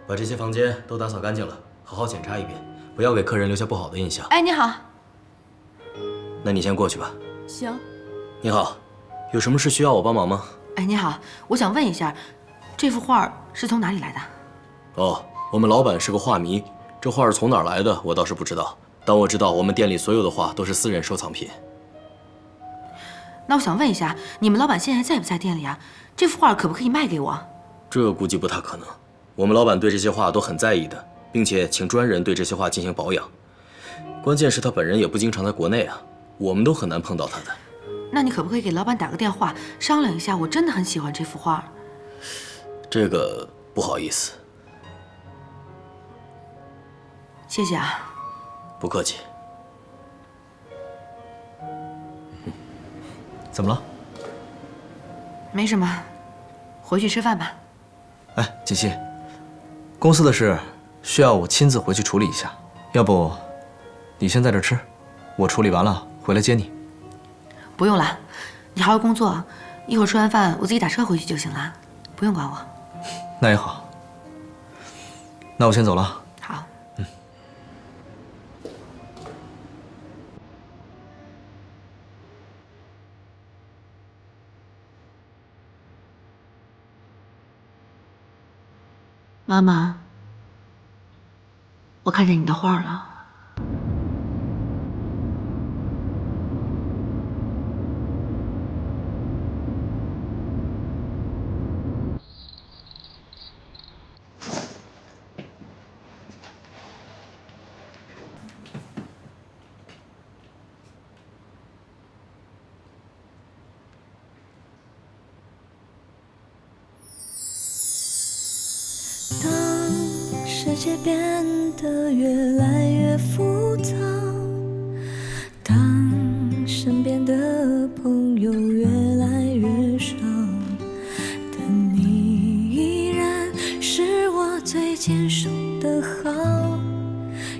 把这些房间都打扫干净了，好好检查一遍，不要给客人留下不好的印象。哎，你好。那你先过去吧。行。你好，有什么事需要我帮忙吗？哎，你好，我想问一下，这幅画是从哪里来的？哦，我们老板是个画迷，这画是从哪儿来的我倒是不知道，但我知道我们店里所有的画都是私人收藏品。那我想问一下，你们老板现在在不在店里啊？这幅画可不可以卖给我？这估计不太可能。我们老板对这些画都很在意的，并且请专人对这些画进行保养。关键是他本人也不经常在国内啊，我们都很难碰到他的。那你可不可以给老板打个电话，商量一下？我真的很喜欢这幅画。这个不好意思。谢谢啊。不客气。怎么了？没什么，回去吃饭吧。哎，锦溪，公司的事需要我亲自回去处理一下，要不你先在这吃，我处理完了回来接你。不用了，你好好工作，一会儿吃完饭我自己打车回去就行了，不用管我。那也好，那我先走了。好。妈妈，我看见你的画了。世界变得越来越复杂，当身边的朋友越来越少，但你依然是我最坚守的好，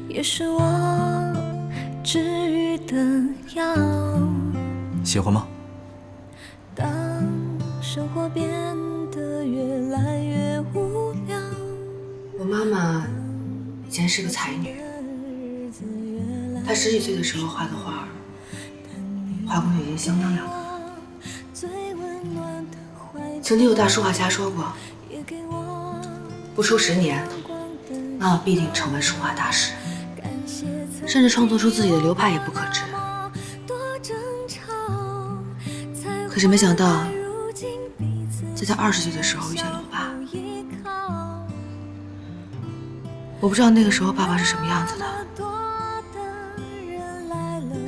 也是我治愈的药。喜欢吗？当生活变得越来越无聊，我妈妈以前是个才女，她10几岁的时候画的画，画工已经相当了得了。曾经有大书画家说过，不出10年，妈妈必定成为书画大师，甚至创作出自己的流派也不可知。可是没想到，在她20岁的时候遇见了我爸。我不知道那个时候爸爸是什么样子的。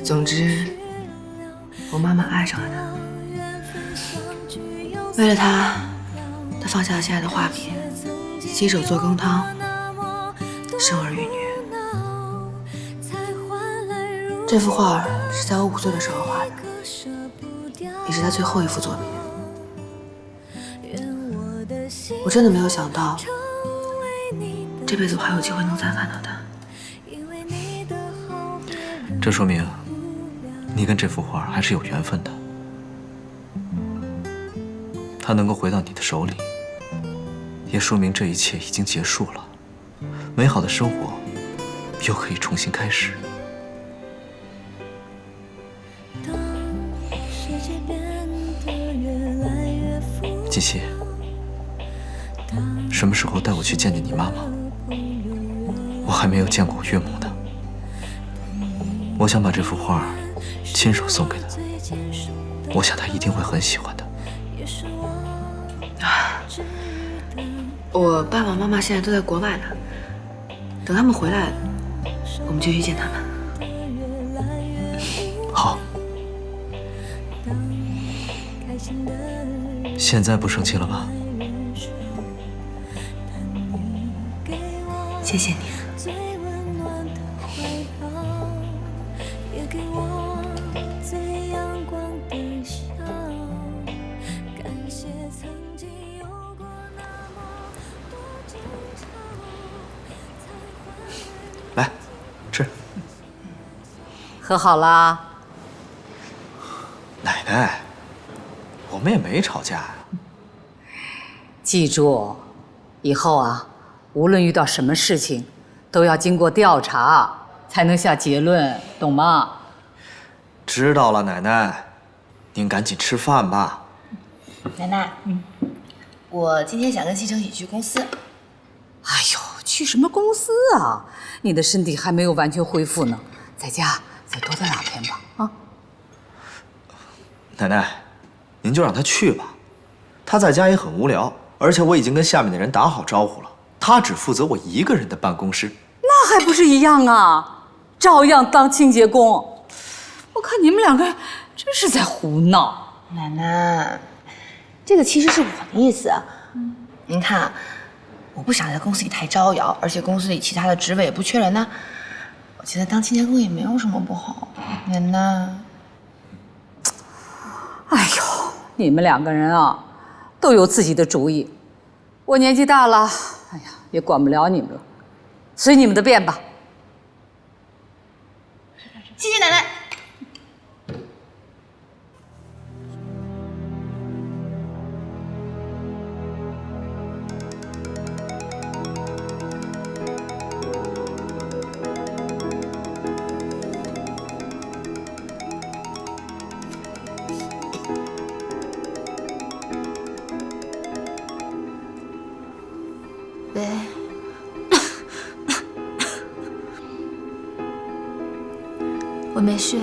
总之，我妈妈爱上了他。为了他，她放下了现在的画笔，洗手做羹汤，生儿育女。这幅画是在我5岁的时候画的，也是他最后一幅作品。我真的没有想到，这辈子我还有机会能再看到他。这说明你跟这幅画还是有缘分的。它能够回到你的手里，也说明这一切已经结束了，美好的生活又可以重新开始。锦溪，什么时候带我去见见你妈妈？我还没有见过我岳母呢。我想把这幅画亲手送给她，我想她一定会很喜欢的。我爸爸妈妈现在都在国外呢，等他们回来，我们就去见他们。好。现在不生气了吧？谢谢你。来，吃。和好啦？奶奶，我们也没吵架呀。记住，以后啊，无论遇到什么事情，都要经过调查才能下结论，懂吗？知道了，奶奶，您赶紧吃饭吧。奶奶，我今天想跟西城一起去公司。哎呦，去什么公司啊？你的身体还没有完全恢复呢，在家再多待2天吧。啊，奶奶，您就让他去吧，他在家也很无聊，而且我已经跟下面的人打好招呼了，他只负责我一个人的办公室。那还不是一样啊，照样当清洁工。我看你们2个真是在胡闹。奶奶，这个其实是我的意思。您看，我不想在公司里太招摇，而且公司里其他的职位也不缺人呢。我觉得当清洁工也没有什么不好。奶奶，哎呦，你们2个人啊，都有自己的主意。我年纪大了，哎呀，也管不了你们了，随你们的便吧。谢谢奶奶。喂，我没事。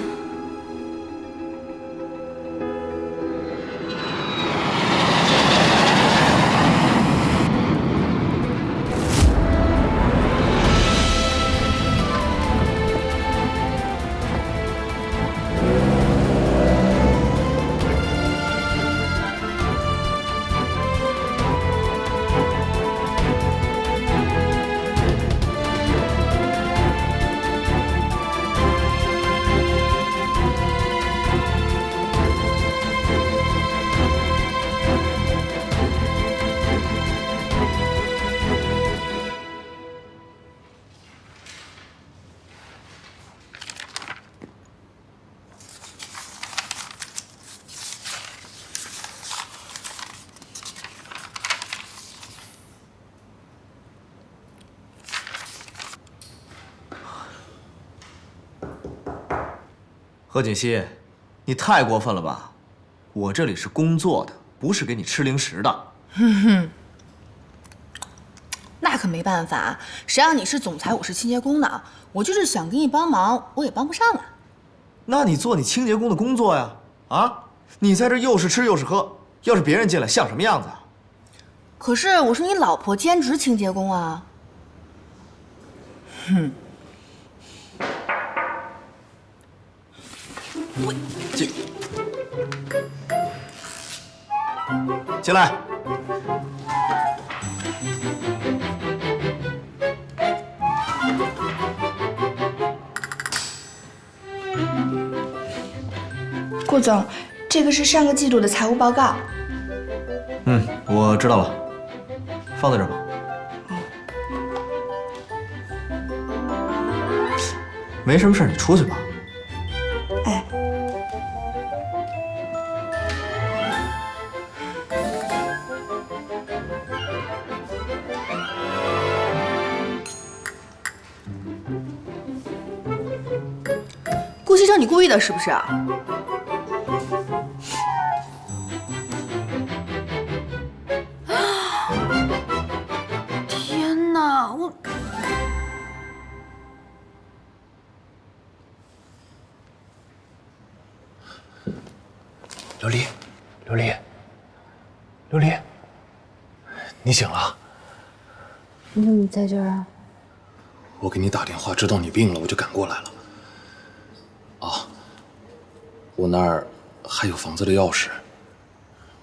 何锦溪，你太过分了吧？我这里是工作的，不是给你吃零食的。那可没办法，谁让你是总裁，我是清洁工呢？我就是想给你帮忙，我也帮不上啊。那你做你清洁工的工作呀！啊，你在这又是吃又是喝，要是别人进来像什么样子啊？可是我是你老婆，兼职清洁工啊。进来。顾总，这个是上个季度的财务报告。我知道了，放在这儿吧。没什么事，你出去吧。哎，顾西城，你故意的是不是？天哪，我。琉璃，琉璃，琉璃，你醒了？你怎么在这儿啊？我给你打电话，知道你病了，我就赶过来了。啊，我那儿还有房子的钥匙。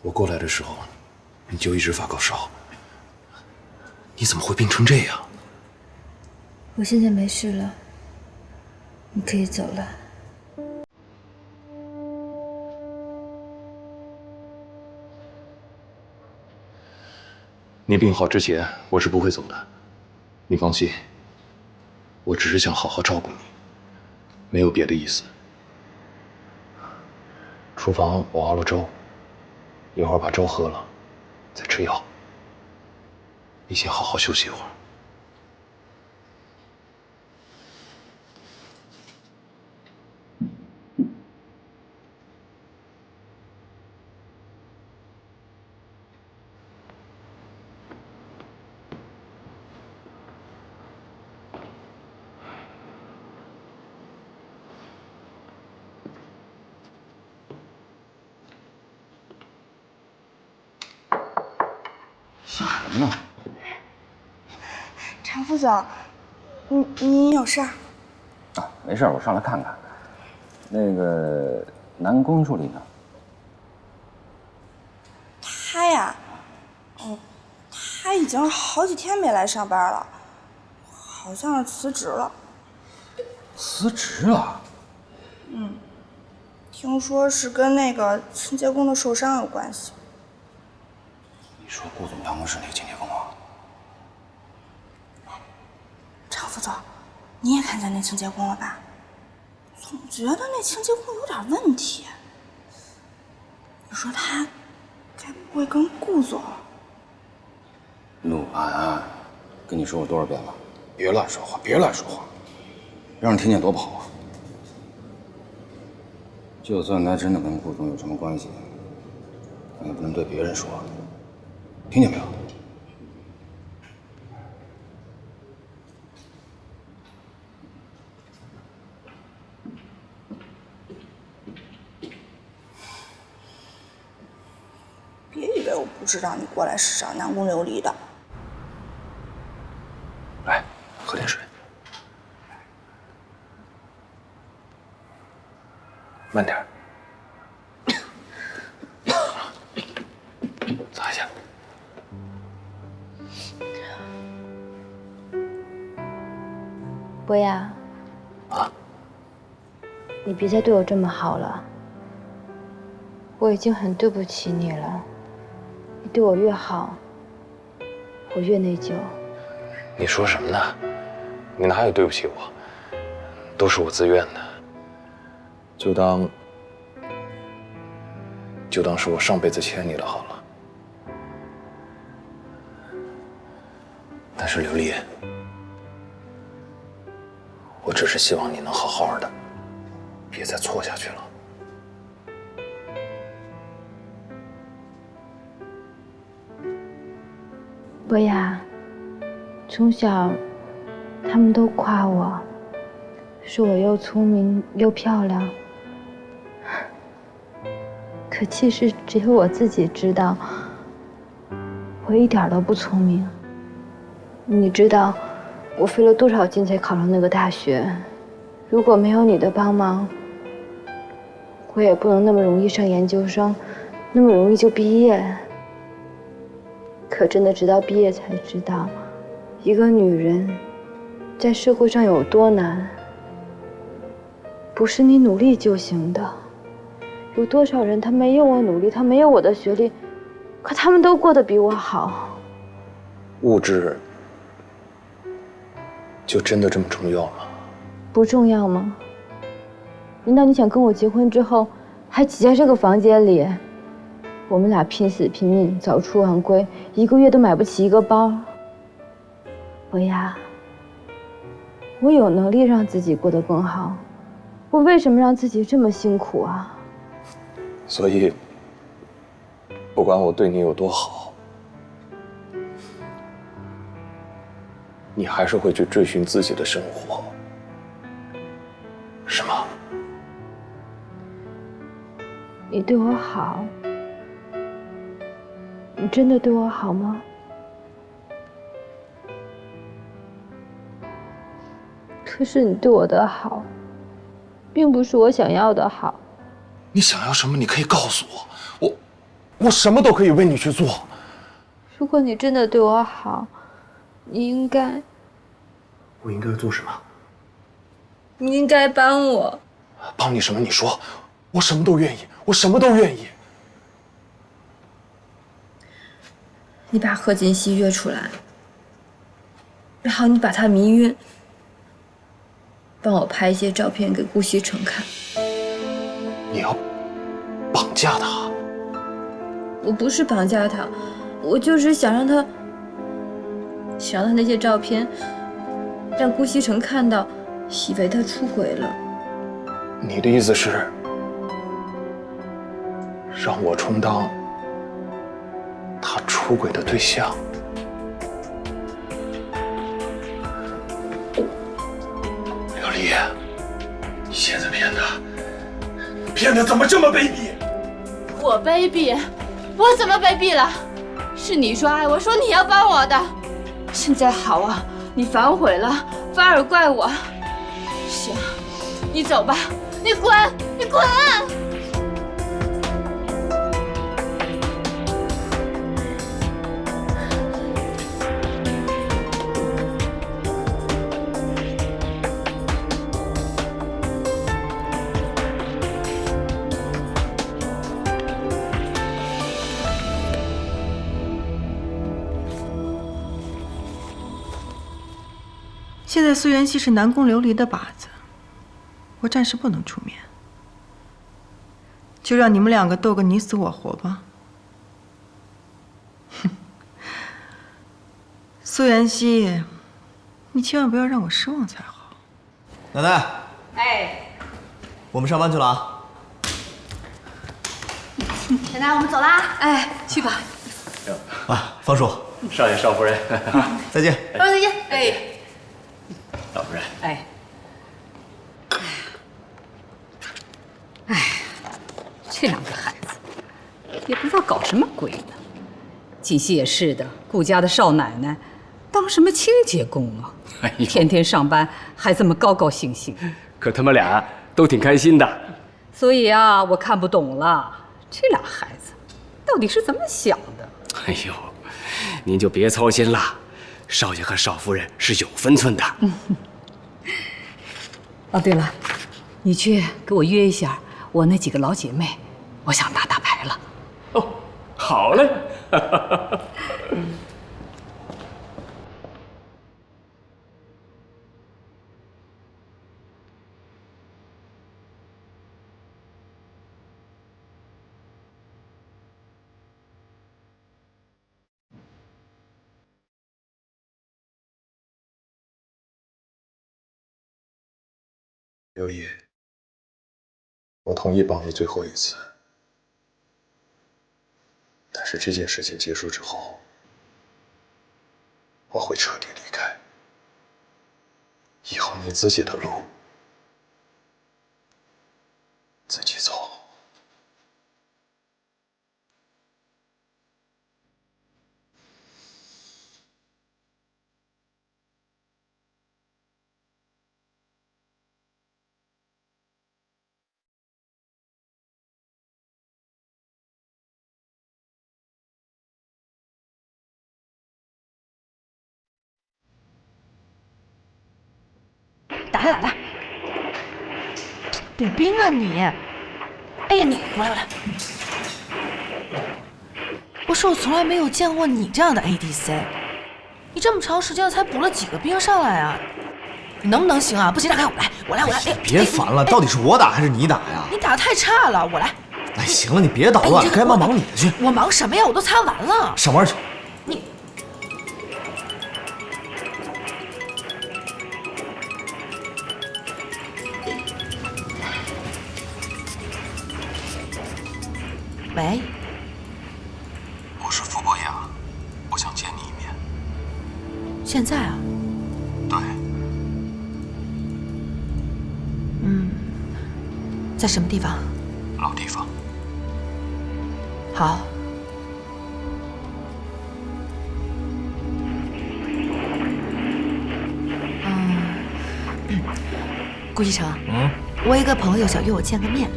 我过来的时候，你就一直发高烧。你怎么会病成这样？我现在没事了，你可以走了。你病好之前，我是不会走的。你放心，我只是想好好照顾你，没有别的意思。厨房我熬了粥，一会儿把粥喝了，再吃药。你先好好休息一会儿。想什么呢？常副总，你有事儿？啊，没事，我上来看看。那个男公助理呢？他呀，他已经好几天没来上班了，好像是辞职了。辞职了？听说是跟那个清洁工的受伤有关系。你说顾总办公室那个清洁工啊？常副总，你也看见那清洁工了吧？总觉得那清洁工有点问题。你说他该不会跟顾总？陆安，跟你说过多少遍了，别乱说话，别乱说话，让人听见多不好啊！就算他真的跟顾总有什么关系，咱也不能对别人说，听见没有？别以为我不知道你过来是找南宫琉璃的。来，喝点水。慢点儿，擦一下。博雅，啊？你别再对我这么好了，我已经很对不起你了。你对我越好，我越内疚。你说什么呢？你哪有对不起我？都是我自愿的。就当是我上辈子欠你的好了。但是琉璃，我只是希望你能好好的，别再错下去了。博雅，从小他们都夸我，说我又聪明又漂亮。可其实只有我自己知道，我一点都不聪明。你知道我费了多少劲才考上那个大学？如果没有你的帮忙，我也不能那么容易上研究生，那么容易就毕业。可真的直到毕业才知道，一个女人在社会上有多难，不是你努力就行的。有多少人他没有我努力，他没有我的学历，可他们都过得比我好。物质就真的这么重要吗？不重要吗？难道你想跟我结婚之后还挤在这个房间里，我们俩拼死拼命早出晚归，一个月都买不起一个包？博雅，我有能力让自己过得更好，我为什么让自己这么辛苦啊？所以，不管我对你有多好，你还是会去追寻自己的生活，是吗？你对我好，你真的对我好吗？可是你对我的好，并不是我想要的好。你想要什么，你可以告诉我，我什么都可以为你去做。如果你真的对我好，你应该……我应该做什么？你应该帮我。帮你什么？你说，我什么都愿意，我什么都愿意。你把贺锦熙约出来，然后你把他迷晕，帮我拍一些照片给顾西城看。你要绑架他？我不是绑架他，我就是想让他那些照片让顾西城看到，以为他出轨了。你的意思是让我充当他出轨的对象？刘丽，你现在变得怎么这么卑鄙？我卑鄙？我怎么卑鄙了？是你说爱我，说你要帮我的。现在好啊，你反悔了，反而怪我。行，你走吧，你滚，你滚！现在苏元熙是南宫琉璃的靶子，我暂时不能出面，就让你们两个斗个你死我活吧。哼，苏元熙，你千万不要让我失望才好。奶奶，哎，我们上班去了啊。奶奶，我们走啦。哎，去吧。啊，方叔，少爷少夫人，再见。少爷再见。哎，老夫人，哎，这两个孩子也不知道搞什么鬼呢。锦溪也是的，顾家的少奶奶，当什么清洁工啊？哎呦，天天上班还这么高高兴兴。可他们俩都挺开心的。所以啊，我看不懂了，这俩孩子到底是怎么想的？哎呦，您就别操心了，少爷和少夫人是有分寸的。哦，对了，你去给我约一下我那几个老姐妹，我想打打牌了。哦，好嘞。刘毅，我同意帮你最后一次，但是这件事情结束之后，我会彻底离开，以后你自己的路自己走。打了，点兵啊你！哎呀你，过来！我说我从来没有见过你这样的 ADC， 你这么长时间了才补了几个兵上来啊？你能不能行啊？不行，让开我来！哎，别烦了，到底是我打还是你打呀？你打得太差了，我来。哎，行了，你别捣乱了，该忙你的去。我忙什么呀？我都擦完了。上班去。你。喂，我是傅博雅，我想见你一面。现在啊？对。在什么地方？老地方。好。顾一成，我一个朋友想约我见个面，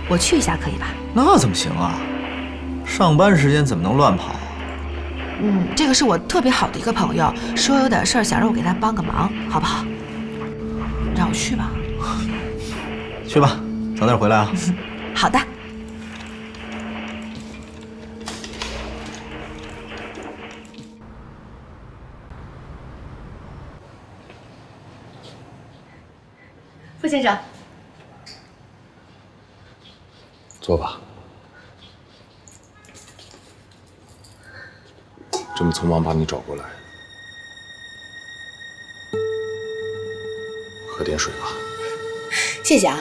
我去一下可以吧？那怎么行啊？上班时间怎么能乱跑？这个是我特别好的一个朋友，说有点事儿想让我给他帮个忙，好不好？让我去吧。去吧，早点回来啊。好的。傅先生，坐吧。这么匆忙把你找过来，喝点水吧。谢谢啊，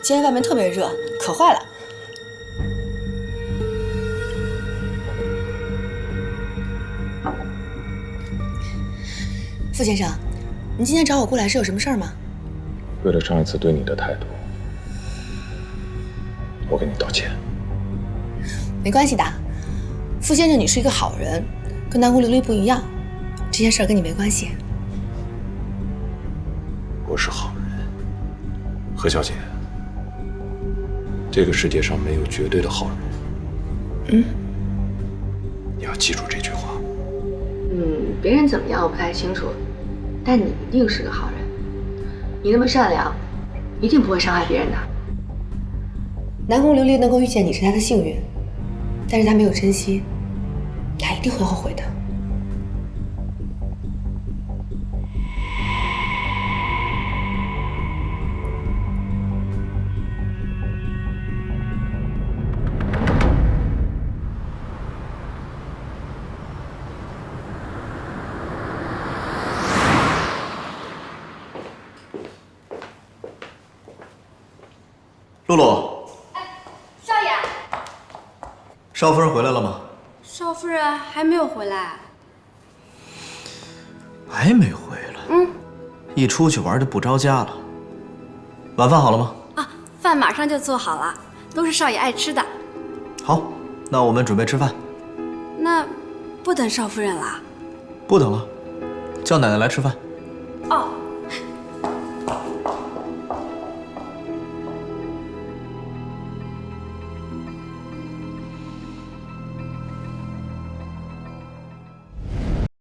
今天外面特别热，渴坏了。傅先生，您今天找我过来是有什么事儿吗？为了上一次对你的态度，我给你道歉。没关系的，傅先生，你是一个好人，跟南宫琉璃不一样，这件事儿跟你没关系。我是好人，何小姐。这个世界上没有绝对的好人。你要记住这句话。别人怎么样我不太清楚，但你一定是个好人。你那么善良，一定不会伤害别人的。南宫琉璃能够遇见你是他的幸运，但是他没有珍惜，他一定会后悔的。露露，少爷，少夫人回来了吗？少夫人还没有回来。还没回来？一出去玩就不着家了。晚饭好了吗？啊，饭马上就做好了，都是少爷爱吃的。好，那我们准备吃饭。那不等少夫人了？不等了，叫奶奶来吃饭。